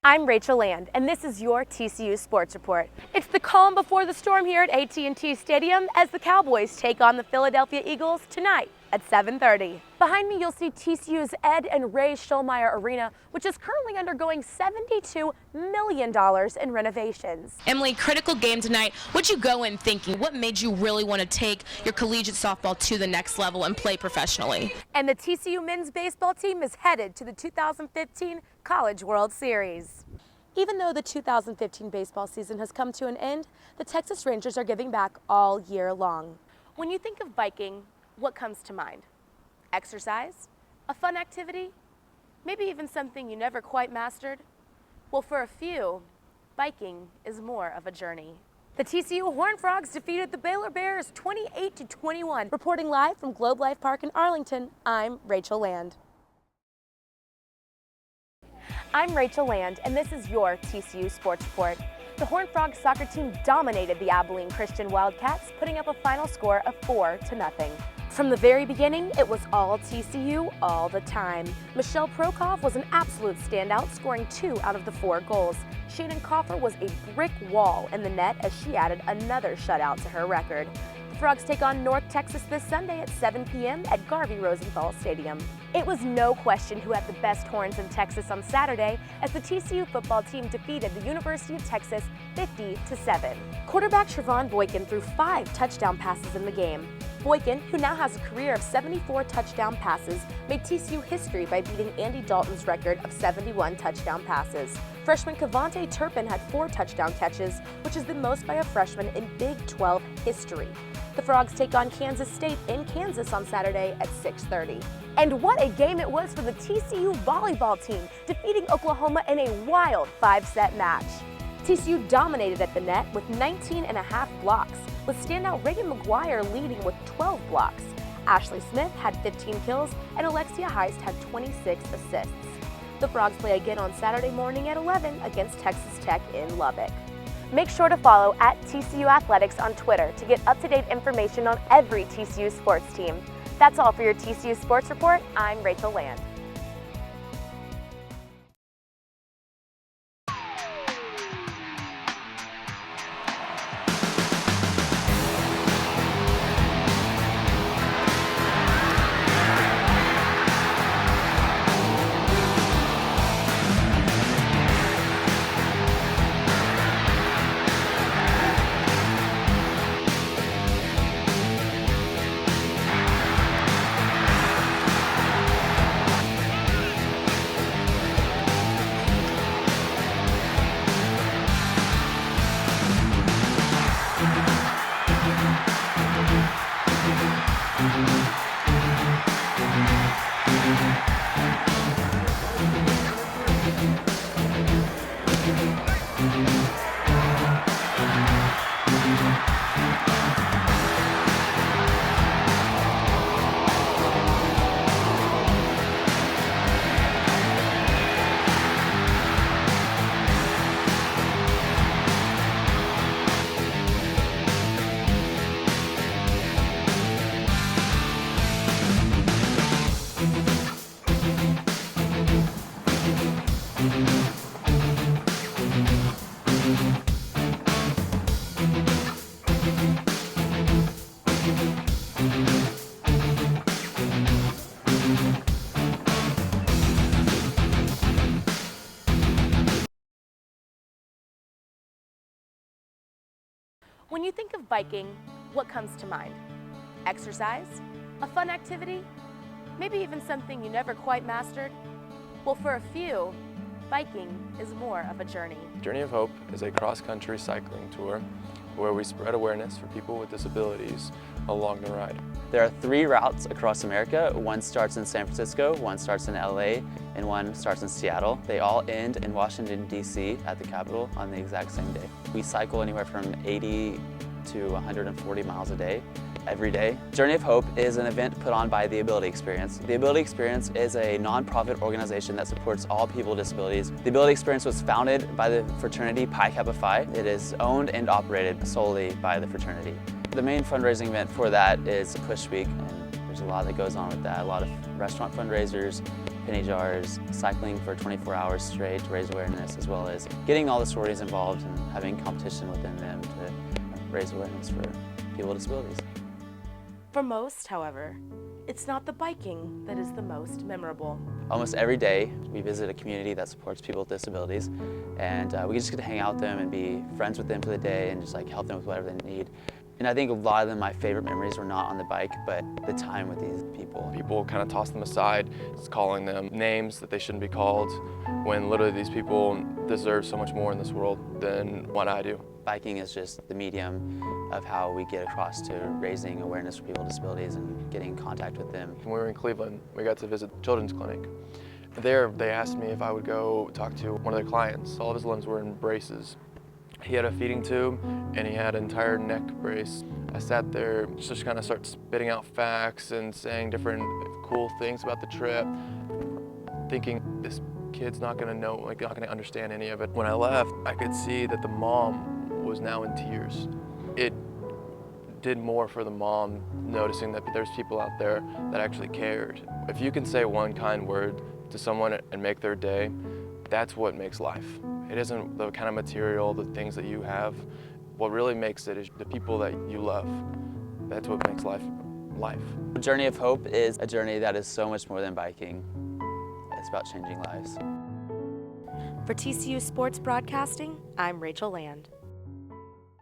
I'm Rachel Land, and this is your TCU Sports Report. It's the calm before the storm here at AT&T Stadium as the Cowboys take on the Philadelphia Eagles tonight at 7:30. Behind me, you'll see TCU's Ed and Ray Schulmeyer Arena, which is currently undergoing $72 million in renovations. Emily, critical game tonight. What'd you go in thinking? What made you really want to take your collegiate softball to the next level and play professionally? And the TCU men's baseball team is headed to the 2015 College World Series. Even though the 2015 baseball season has come to an end, the Texas Rangers are giving back all year long. When you think of biking, what comes to mind? Exercise? A fun activity? Maybe even something you never quite mastered? Well, for a few, biking is more of a journey. The TCU Horned Frogs defeated the Baylor Bears 28-21. Reporting live from Globe Life Park in Arlington, I'm Rachel Land. I'm Rachel Land, and this is your TCU Sports Report. The Horned Frogs soccer team dominated the Abilene Christian Wildcats, putting up a final score of 4-0. From the very beginning, it was all TCU all the time. Michelle Prokov was an absolute standout, scoring 2 out of the 4 goals. Shannon Coffer was a brick wall in the net as she added another shutout to her record. The Frogs take on North Texas this Sunday at 7 p.m. at Garvey Rosenthal Stadium. It was no question who had the best horns in Texas on Saturday as the TCU football team defeated the University of Texas 50-7. Quarterback Trevon Boykin threw 5 touchdown passes in the game. Boykin, who now has a career of 74 touchdown passes, made TCU history by beating Andy Dalton's record of 71 touchdown passes. Freshman Cavante Turpin had 4 touchdown catches, which is the most by a freshman in Big 12 history. The Frogs take on Kansas State in Kansas on Saturday at 6:30. And what a game it was for the TCU volleyball team, defeating Oklahoma in a wild 5-set match. TCU dominated at the net with 19.5 blocks, with standout Reagan McGuire leading with 12 blocks. Ashley Smith had 15 kills, and Alexia Heist had 26 assists. The Frogs play again on Saturday morning at 11 against Texas Tech in Lubbock. Make sure to follow @TCU Athletics on Twitter to get up-to-date information on every TCU sports team. That's all for your TCU Sports Report. I'm Rachel Land. When you think of biking, what comes to mind? Exercise? A fun activity? Maybe even something you never quite mastered? Well, for a few, biking is more of a journey. Journey of Hope is a cross-country cycling tour where we spread awareness for people with disabilities along the ride. There are 3 routes across America. One starts in San Francisco, one starts in LA, and one starts in Seattle. They all end in Washington, D.C. at the Capitol on the exact same day. We cycle anywhere from 80 to 140 miles a day, every day. Journey of Hope is an event put on by the Ability Experience. The Ability Experience is a nonprofit organization that supports all people with disabilities. The Ability Experience was founded by the fraternity Pi Kappa Phi. It is owned and operated solely by the fraternity. The main fundraising event for that is Push Week, and there's a lot that goes on with that. A lot of restaurant fundraisers, penny jars, cycling for 24 hours straight to raise awareness, as well as getting all the sororities involved and having competition within them to raise awareness for people with disabilities. For most, however, it's not the biking that is the most memorable. Almost every day we visit a community that supports people with disabilities, and we just get to hang out with them and be friends with them for the day and just like help them with whatever they need. And I think a lot of them, my favorite memories were not on the bike, but the time with these people. People kind of toss them aside, just calling them names that they shouldn't be called, when literally these people deserve so much more in this world than what I do. Biking is just the medium of how we get across to raising awareness for people with disabilities and getting in contact with them. When we were in Cleveland, we got to visit the children's clinic. There, they asked me if I would go talk to one of their clients. All of his limbs were in braces. He had a feeding tube and he had an entire neck brace. I sat there, just kind of started spitting out facts and saying different cool things about the trip, thinking this kid's not gonna know, like not gonna understand any of it. When I left, I could see that the mom was now in tears. It did more for the mom, noticing that there's people out there that actually cared. If you can say one kind word to someone and make their day, that's what makes life. It isn't the kind of material, the things that you have. What really makes it is the people that you love. That's what makes life life. The Journey of Hope is a journey that is so much more than biking. It's about changing lives. For TCU Sports Broadcasting, I'm Rachel Land.